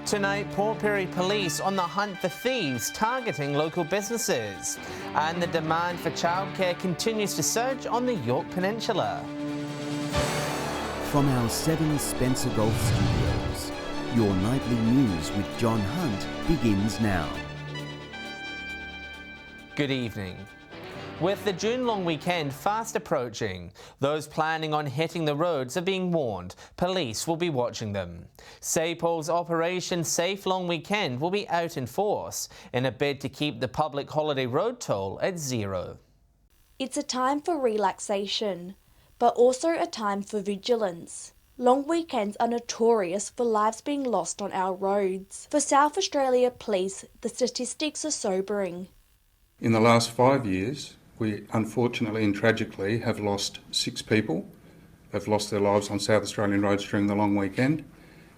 Tonight, Port Pirie Police on the hunt for thieves targeting local businesses. And the demand for childcare continues to surge on the York Peninsula. From our 7 Spencer Golf Studios, your nightly news with John Hunt begins now. Good evening. With the June long weekend fast approaching, those planning on hitting the roads are being warned. Police will be watching them. SAPOL's Operation Safe Long Weekend will be out in force in a bid to keep the public holiday road toll at zero. It's a time for relaxation, but also a time for vigilance. Long weekends are notorious for lives being lost on our roads. For South Australia Police, the statistics are sobering. In the last 5 years, we unfortunately and tragically have lost 6 people. They've lost their lives on South Australian roads during the long weekend,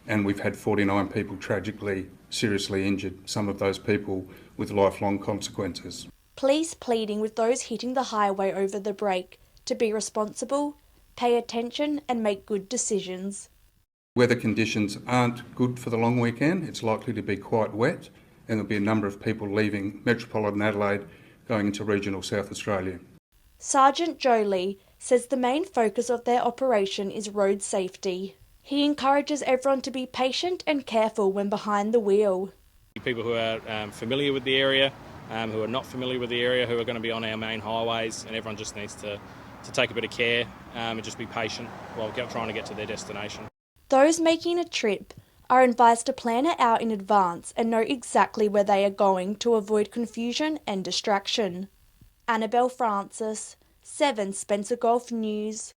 and we've had 49 people tragically, seriously injured, some of those people with lifelong consequences. Police pleading with those hitting the highway over the break to be responsible, pay attention and make good decisions. Weather conditions aren't good for the long weekend. It's likely to be quite wet, and there'll be a number of people leaving metropolitan Adelaide going into regional South Australia. Sergeant Jolie says the main focus of their operation is road safety. He encourages everyone to be patient and careful when behind the wheel. People who are familiar with the area, who are not familiar with the area, who are going to be on our main highways, and everyone just needs to take a bit of care and just be patient while trying to get to their destination. Those making a trip are advised to plan it out in advance and know exactly where they are going to avoid confusion and distraction. Annabelle Francis, 7 Spencer Golf News.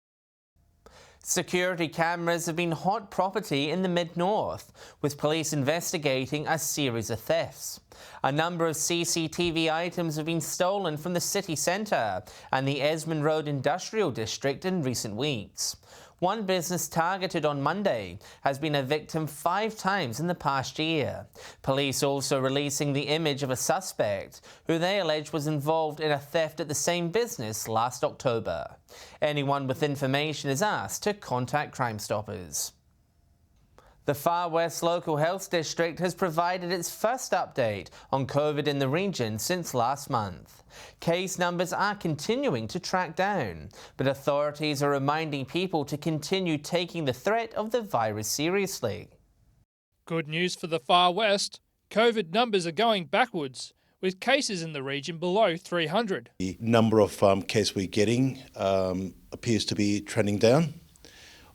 Security cameras have been hot property in the mid-north, with police investigating a series of thefts. A number of CCTV items have been stolen from the city centre and the Esmond Road Industrial District in recent weeks. One business targeted on Monday has been a victim 5 times in the past year. Police also releasing the image of a suspect who they allege was involved in a theft at the same business last October. Anyone with information is asked to contact Crime Stoppers. The Far West Local Health District has provided its first update on COVID in the region since last month. Case numbers are continuing to track down, but authorities are reminding people to continue taking the threat of the virus seriously. Good news for the Far West. COVID numbers are going backwards, with cases in the region below 300. The number of cases we're getting appears to be trending down.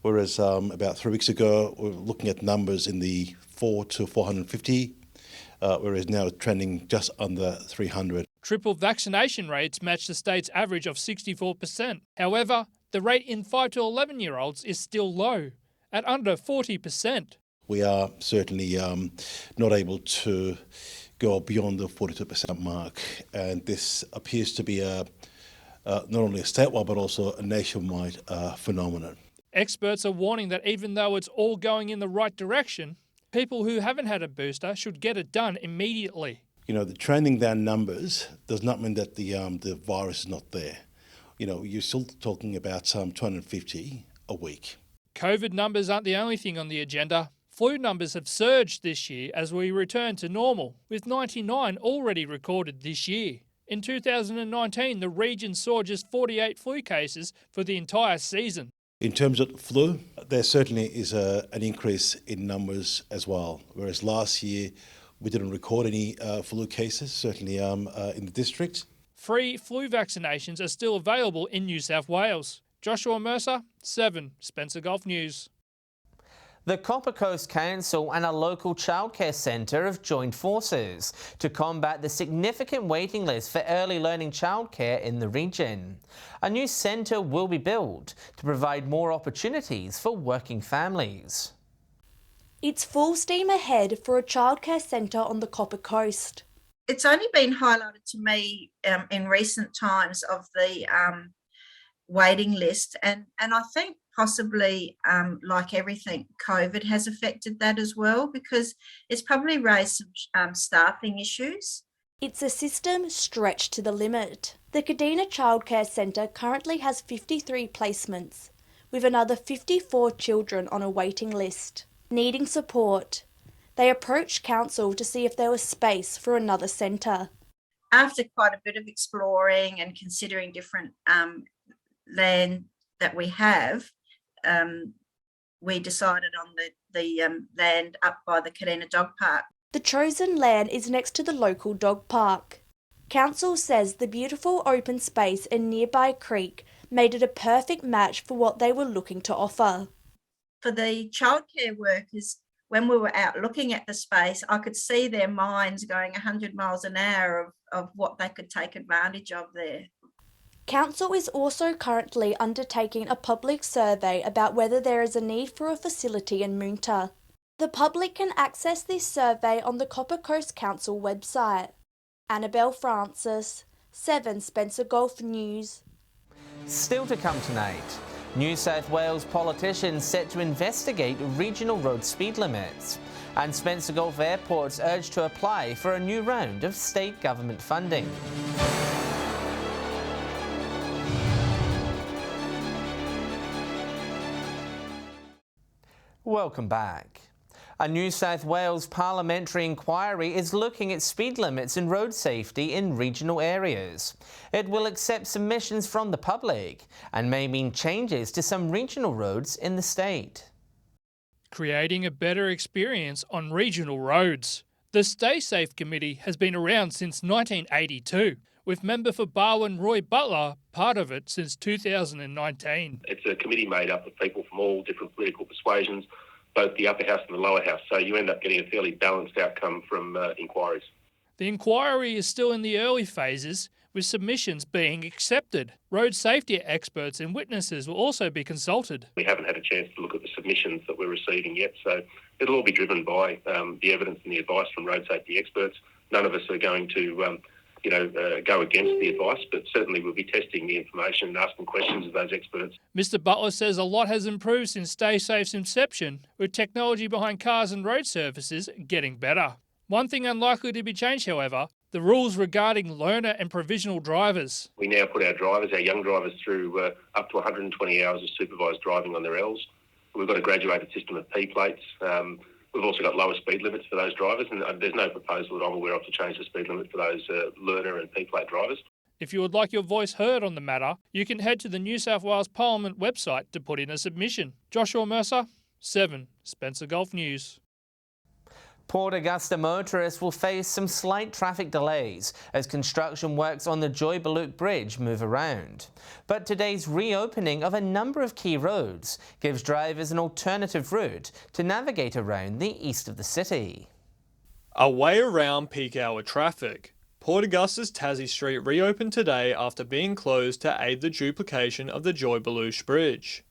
Whereas about 3 weeks ago, we were looking at numbers in the 400 to 450, whereas now it's trending just under 300. Triple vaccination rates match the state's average of 64%. However, the rate in 5 to 11-year-olds is still low, at under 40%. We are certainly not able to go beyond the 42% mark, and this appears to be not only a statewide but also a nationwide phenomenon. Experts are warning that even though it's all going in the right direction, people who haven't had a booster should get it done immediately. You know, the trending down numbers does not mean that the virus is not there. You know, you're still talking about 250 a week. COVID numbers aren't the only thing on the agenda. Flu numbers have surged this year as we return to normal, with 99 already recorded this year. In 2019, the region saw just 48 flu cases for the entire season. In terms of flu, there certainly is an increase in numbers as well, whereas last year we didn't record any flu cases, certainly in the district. Free flu vaccinations are still available in New South Wales. Joshua Mercer, 7 Spencer Golf News. The Copper Coast Council and a local childcare centre have joined forces to combat the significant waiting list for early learning childcare in the region. A new centre will be built to provide more opportunities for working families. It's full steam ahead for a childcare centre on the Copper Coast. It's only been highlighted to me in recent times of the waiting list, and I think possibly, like everything, COVID has affected that as well, because it's probably raised some staffing issues. It's a system stretched to the limit. The Kadina Childcare Centre currently has 53 placements, with another 54 children on a waiting list, needing support. They approached council to see if there was space for another centre. After quite a bit of exploring and considering different land that we have, we decided on the land up by the Kadena Dog Park. The chosen land is next to the local dog park. Council says the beautiful open space and nearby creek made it a perfect match for what they were looking to offer. For the childcare workers, when we were out looking at the space, I could see their minds going 100 miles an hour of what they could take advantage of there. Council is also currently undertaking a public survey about whether there is a need for a facility in Moonta. The public can access this survey on the Copper Coast Council website. Annabelle Francis, 7 Spencer Gulf News. Still to come tonight, New South Wales politicians set to investigate regional road speed limits, and Spencer Gulf Airport's urged to apply for a new round of state government funding. Welcome back. A New South Wales parliamentary inquiry is looking at speed limits and road safety in regional areas. It will accept submissions from the public and may mean changes to some regional roads in the state. Creating a better experience on regional roads. The Stay Safe Committee has been around since 1982, with member for Barwon Roy Butler part of it since 2019. It's a committee made up of people from all different political persuasions, both the upper house and the lower house, so you end up getting a fairly balanced outcome from inquiries. The inquiry is still in the early phases, with submissions being accepted. Road safety experts and witnesses will also be consulted. We haven't had a chance to look at the submissions that we're receiving yet, so it'll all be driven by the evidence and the advice from road safety experts. None of us are going to go against the advice, but certainly we'll be testing the information and asking questions of those experts. Mr Butler says a lot has improved since Stay Safe's inception, with technology behind cars and road surfaces getting better. One thing unlikely to be changed, however, the rules regarding learner and provisional drivers. We now put our young drivers through up to 120 hours of supervised driving on their Ls. We've got a graduated system of P plates. We've also got lower speed limits for those drivers, and there's no proposal that I'm aware of to change the speed limit for those learner and P-plate drivers. If you would like your voice heard on the matter, you can head to the New South Wales Parliament website to put in a submission. Joshua Mercer, 7 Spencer Gulf News. Port Augusta motorists will face some slight traffic delays as construction works on the Joy-Baluke Bridge move around. But today's reopening of a number of key roads gives drivers an alternative route to navigate around the east of the city. A way around peak hour traffic. Port Augusta's Tassie Street reopened today after being closed to aid the duplication of the Joy-Baluke Bridge.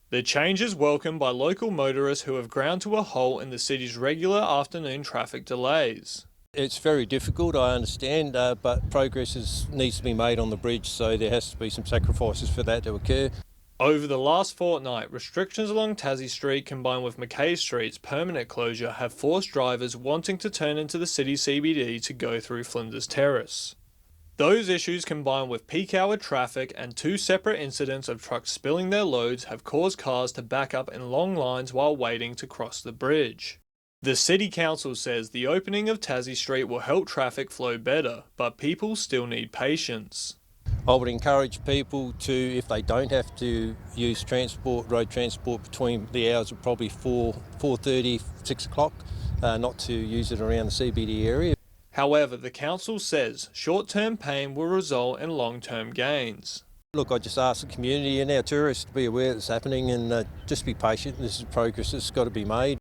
The change is welcomed by local motorists who have ground to a halt in the city's regular afternoon traffic delays. It's very difficult, I understand, but progress needs to be made on the bridge, so there has to be some sacrifices for that to occur. Over the last fortnight, restrictions along Tassie Street combined with Mackay Street's permanent closure have forced drivers wanting to turn into the city CBD to go through Flinders Terrace. Those issues combined with peak hour traffic and 2 separate incidents of trucks spilling their loads have caused cars to back up in long lines while waiting to cross the bridge. The City Council says the opening of Tassie Street will help traffic flow better, but people still need patience. I would encourage people to, if they don't have to use road transport between the hours of probably 4:30, 6 o'clock, not to use it around the CBD area. However, the council says short-term pain will result in long-term gains. Look, I just ask the community and our tourists to be aware that's happening and just be patient. This is progress that's got to be made.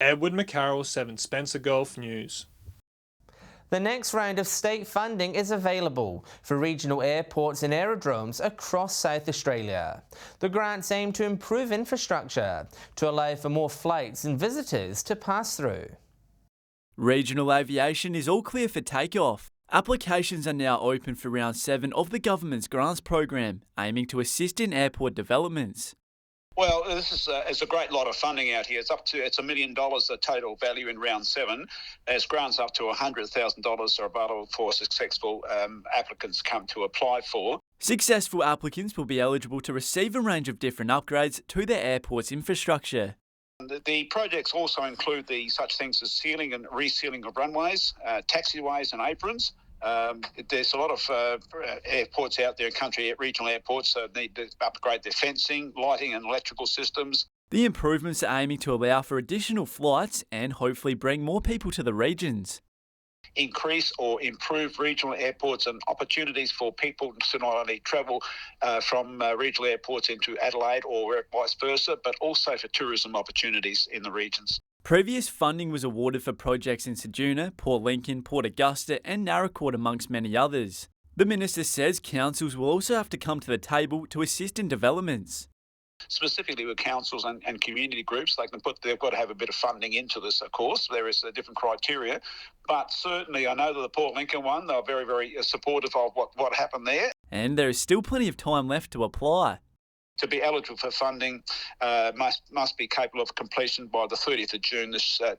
Edward McCarroll, 7 Spencer Gulf News. The next round of state funding is available for regional airports and aerodromes across South Australia. The grants aim to improve infrastructure to allow for more flights and visitors to pass through. Regional aviation is all clear for takeoff. Applications are now open for round 7 of the government's grants program, aiming to assist in airport developments. Well, it's a great lot of funding out here. It's $1 million the total value in round 7. There's grants up to $100,000 are available for successful applicants come to apply for. Successful applicants will be eligible to receive a range of different upgrades to their airport's infrastructure. The projects also include such things as sealing and resealing of runways, taxiways and aprons. There's a lot of airports out there, regional airports, need to upgrade their fencing, lighting and electrical systems. The improvements are aiming to allow for additional flights and hopefully bring more people to the regions. Increase or improve regional airports and opportunities for people to not only travel from regional airports into Adelaide or vice versa, but also for tourism opportunities in the regions. Previous funding was awarded for projects in Ceduna, Port Lincoln, Port Augusta and Naracoorte amongst many others. The Minister says councils will also have to come to the table to assist in developments. Specifically with councils and community groups, they've got to have a bit of funding into this, of course. There is a different criteria. But certainly I know that the Port Lincoln one, they're very, very supportive of what happened there. And there is still plenty of time left to apply. To be eligible for funding must be capable of completion by the 30th of June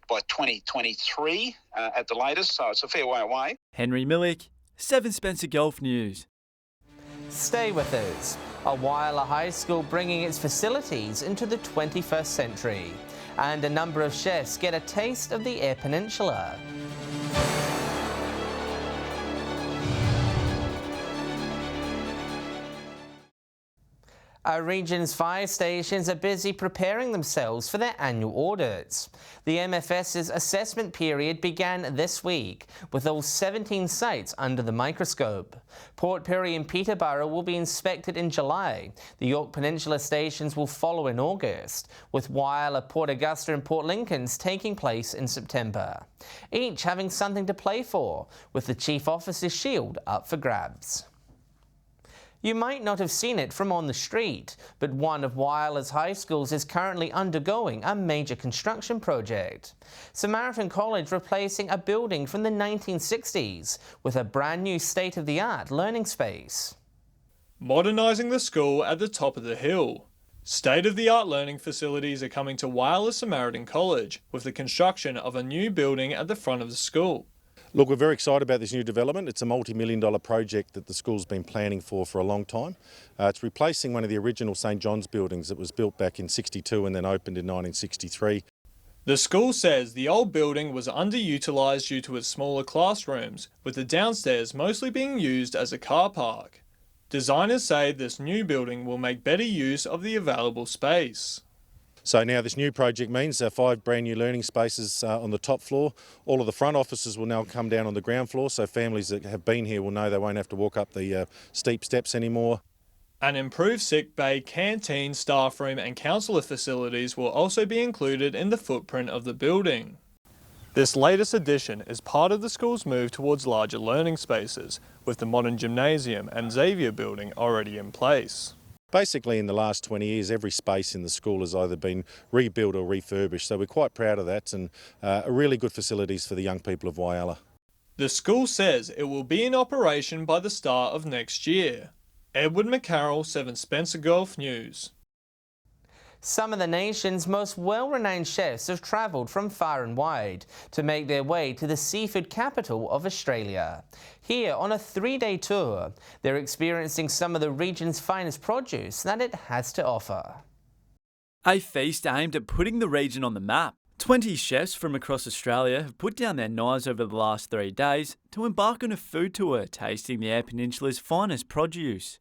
by 2023 at the latest, so it's a fair way away. Henry Millick, 7 Spencer Golf News. Stay with us. A Whyalla High School bringing its facilities into the 21st century. And a number of chefs get a taste of the Eyre Peninsula. Our region's fire stations are busy preparing themselves for their annual audits. The MFS's assessment period began this week, with all 17 sites under the microscope. Port Pirie and Peterborough will be inspected in July. The York Peninsula stations will follow in August, with Whyalla, Port Augusta and Port Lincoln's taking place in September. Each having something to play for, with the Chief Officer's shield up for grabs. You might not have seen it from on the street, but one of Whyalla's high schools is currently undergoing a major construction project. Samaritan College replacing a building from the 1960s with a brand new state-of-the-art learning space. Modernising the school at the top of the hill. State-of-the-art learning facilities are coming to Whyalla Samaritan College with the construction of a new building at the front of the school. Look, we're very excited about this new development. It's a multi-million-dollar project that the school's been planning for a long time. It's replacing one of the original St John's buildings that was built back in '62 and then opened in 1963. The school says the old building was underutilised due to its smaller classrooms, with the downstairs mostly being used as a car park. Designers say this new building will make better use of the available space. So now this new project means 5 brand new learning spaces on the top floor. All of the front offices will now come down on the ground floor, so families that have been here will know they won't have to walk up the steep steps anymore. An improved sick bay, canteen, staff room and counsellor facilities will also be included in the footprint of the building. This latest addition is part of the school's move towards larger learning spaces, with the modern gymnasium and Xavier building already in place. Basically in the last 20 years every space in the school has either been rebuilt or refurbished, so we're quite proud of that and really good facilities for the young people of Whyalla. The school says it will be in operation by the start of next year. Edward McCarroll, 7 Spencer Golf News. Some of the nation's most well-renowned chefs have travelled from far and wide to make their way to the seafood capital of Australia. Here, on a 3-day tour, they're experiencing some of the region's finest produce that it has to offer. A feast aimed at putting the region on the map. 20 chefs from across Australia have put down their knives over the last 3 days to embark on a food tour tasting the Eyre Peninsula's finest produce.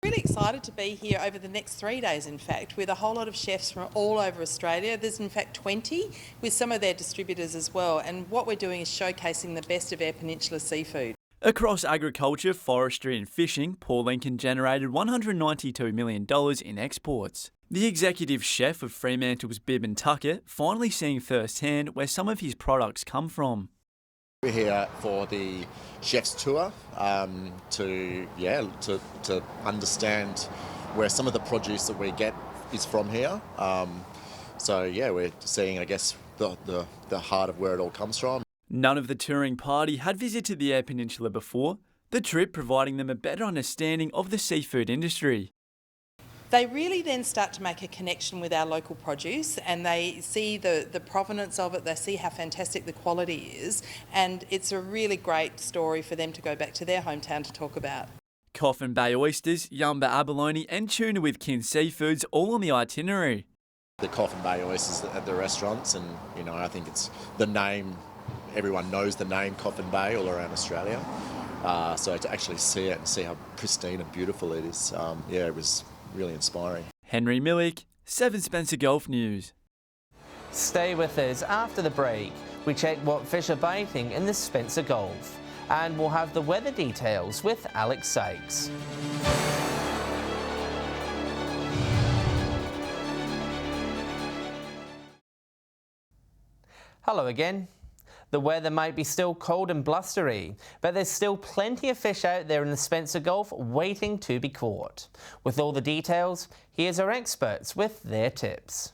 Really excited to be here over the next 3 days, in fact, with a whole lot of chefs from all over Australia. There's in fact 20 with some of their distributors as well, and what we're doing is showcasing the best of Eyre Peninsula seafood. Across agriculture, forestry and fishing, Port Lincoln generated $192 million in exports. The executive chef of Fremantle's Bibb and Tuckett finally seeing firsthand where some of his products come from. We're here for the chef's tour to understand where some of the produce that we get is from here. We're seeing, I guess, the heart of where it all comes from. None of the touring party had visited the Eyre Peninsula before, the trip providing them a better understanding of the seafood industry. They really then start to make a connection with our local produce, and they see the provenance of it, they see how fantastic the quality is, and it's a really great story for them to go back to their hometown to talk about. Coffin Bay oysters, Yamba abalone and tuna with Kin Seafoods all on the itinerary. The Coffin Bay oysters at the restaurants, and I think it's the name. Everyone knows the name Coffin Bay all around Australia. So to actually see it and see how pristine and beautiful it is, it was really inspiring. Henry Millick, 7 Spencer Golf News. Stay with us. After the break, we check what fish are biting in the Spencer Gulf, and we'll have the weather details with Alex Sykes. Hello again. The weather might be still cold and blustery, but there's still plenty of fish out there in the Spencer Gulf waiting to be caught. With all the details, here's our experts with their tips.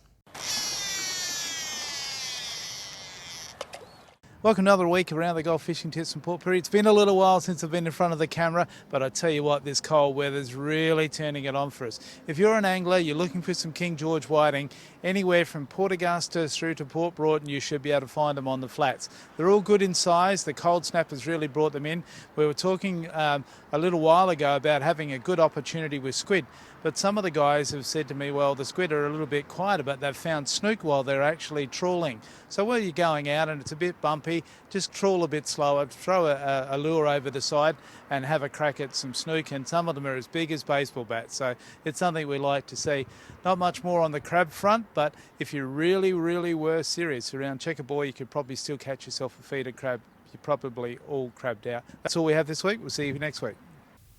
Welcome to another week around the Gulf Fishing Tips from Port Pirie. It's been a little while since I've been in front of the camera, but I tell you what, this cold weather's really turning it on for us. If you're an angler, you're looking for some King George whiting, anywhere from Port Augusta through to Port Broughton, you should be able to find them on the flats. They're all good in size. The cold snap has really brought them in. We were talking a little while ago about having a good opportunity with squid, but some of the guys have said to me, well, the squid are a little bit quieter, but they've found snook while they're actually trawling. So while you're going out and it's a bit bumpy, just trawl a bit slower, throw a lure over the side and have a crack at some snook, and some of them are as big as baseball bats. So it's something we like to see. Not much more on the crab front, but if you really, really were serious around Checkerboy, you could probably still catch yourself a feeder crab. You're probably all crabbed out. That's all we have this week. We'll see you next week.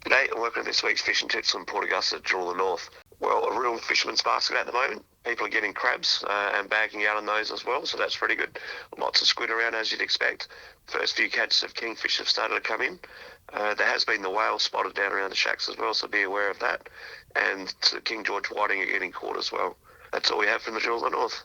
G'day, and welcome to this week's fishing tips from Port Augusta, Jewel North. Well, a real fisherman's basket at the moment. People are getting crabs and bagging out on those as well, so that's pretty good. Lots of squid around, as you'd expect. First few catches of kingfish have started to come in. There has been the whale spotted down around the shacks as well, so be aware of that. And King George whiting are getting caught as well. That's all we have from the Jewel North.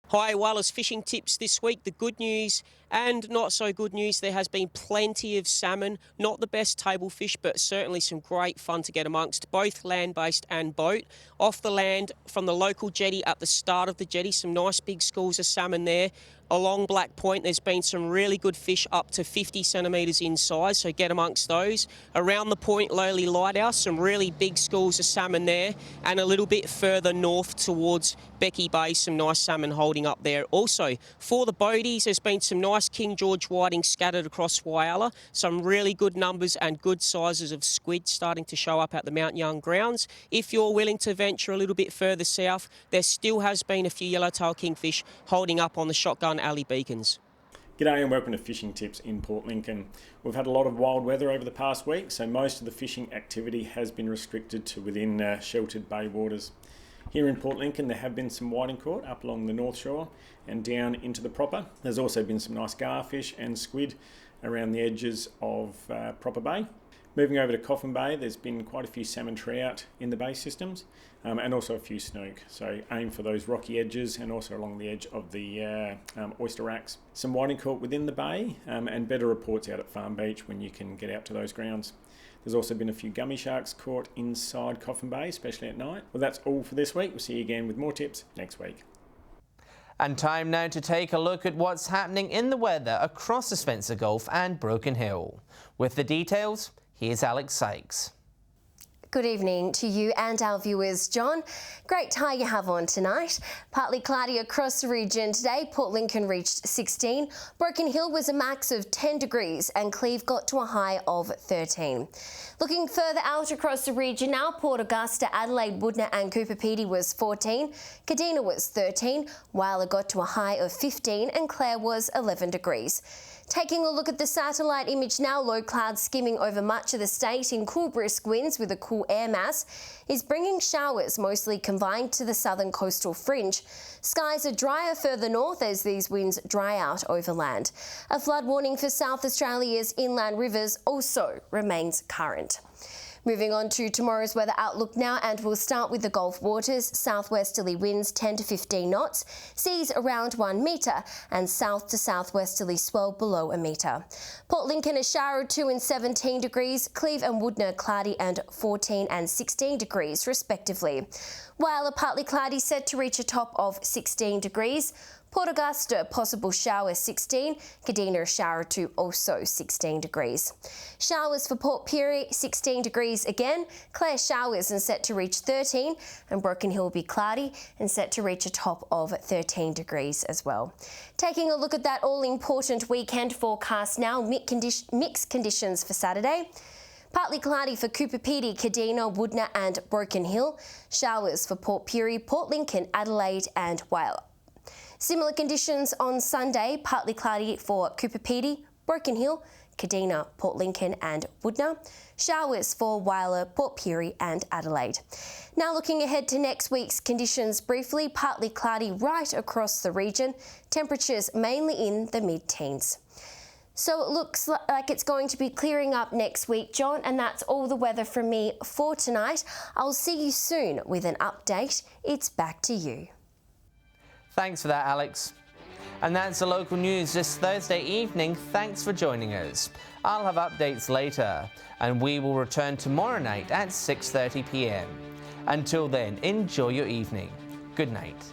Hi, Whalers fishing tips this week. The good news and not so good news, there has been plenty of salmon. Not the best table fish, but certainly some great fun to get amongst, both land-based and boat. Off the land, from the local jetty at the start of the jetty, some nice big schools of salmon there. Along Black Point, there's been some really good fish up to 50 centimetres in size, so get amongst those. Around the Point Lowly Lighthouse, some really big schools of salmon there, and a little bit further north towards Becky Bay, some nice salmon holding up there. Also, for the boaties, there's been some nice King George whiting scattered across Whyalla, some really good numbers and good sizes of squid starting to show up at the Mount Young grounds. If you're willing to venture a little bit further south, there still has been a few yellowtail kingfish holding up on the Shotgun Alley beacons. G'day and welcome to Fishing Tips in Port Lincoln. We've had a lot of wild weather over the past week, so most of the fishing activity has been restricted to within sheltered bay waters. Here in Port Lincoln there have been some whiting caught up along the North Shore and down into the proper. There's also been some nice garfish and squid around the edges of Proper Bay. Moving over to Coffin Bay, there's been quite a few salmon trout in the bay systems and also a few snook. So aim for those rocky edges and also along the edge of the oyster racks. Some whiting caught within the bay and better reports out at Farm Beach when you can get out to those grounds. There's also been a few gummy sharks caught inside Coffin Bay, especially at night. Well, that's all for this week. We'll see you again with more tips next week. And time now to take a look at what's happening in the weather across the Spencer Gulf and Broken Hill. With the details, here's Alex Sykes. Good evening to you and our viewers, John. Great tie you have on tonight. Partly cloudy across the region today. Port Lincoln reached 16. Broken Hill was a max of 10 degrees and Cleve got to a high of 13. Looking further out across the region now, Port Augusta, Adelaide, Woodner and Cooper Pedy was 14. Kadina was 13. Whyalla got to a high of 15 and Clare was 11 degrees. Taking a look at the satellite image now, low clouds skimming over much of the state in cool brisk winds with a cool air mass is bringing showers mostly confined to the southern coastal fringe. Skies are drier further north as these winds dry out overland. A flood warning for South Australia's inland rivers also remains current. Moving on to tomorrow's weather outlook now, and we'll start with the Gulf waters. Southwesterly winds 10 to 15 knots, seas around 1 metre, and south to southwesterly swell below a metre. Port Lincoln a shower or two and 17 degrees, Cleve and Woodner cloudy and 14 and 16 degrees respectively. Whyalla partly cloudy, set to reach a top of 16 degrees. Port Augusta, possible shower 16. Kadina, shower to also 16 degrees. Showers for Port Pirie, 16 degrees again. Clear showers and set to reach 13. And Broken Hill will be cloudy and set to reach a top of 13 degrees as well. Taking a look at that all-important weekend forecast now. Mixed conditions for Saturday. Partly cloudy for Cooper Pedy, Kadina, Woodner and Broken Hill. Showers for Port Pirie, Port Lincoln, Adelaide and Whyalla. Similar conditions on Sunday, partly cloudy for Cooper Pedy, Broken Hill, Kadina, Port Lincoln and Woodner. Showers for Whyalla, Port Pirie and Adelaide. Now looking ahead to next week's conditions briefly, partly cloudy right across the region. Temperatures mainly in the mid-teens. So it looks like it's going to be clearing up next week, John, and that's all the weather from me for tonight. I'll see you soon with an update. It's back to you. Thanks for that, Alex. And that's the local news this Thursday evening. Thanks for joining us. I'll have updates later, and we will return tomorrow night at 6:30 p.m. Until then, enjoy your evening. Good night.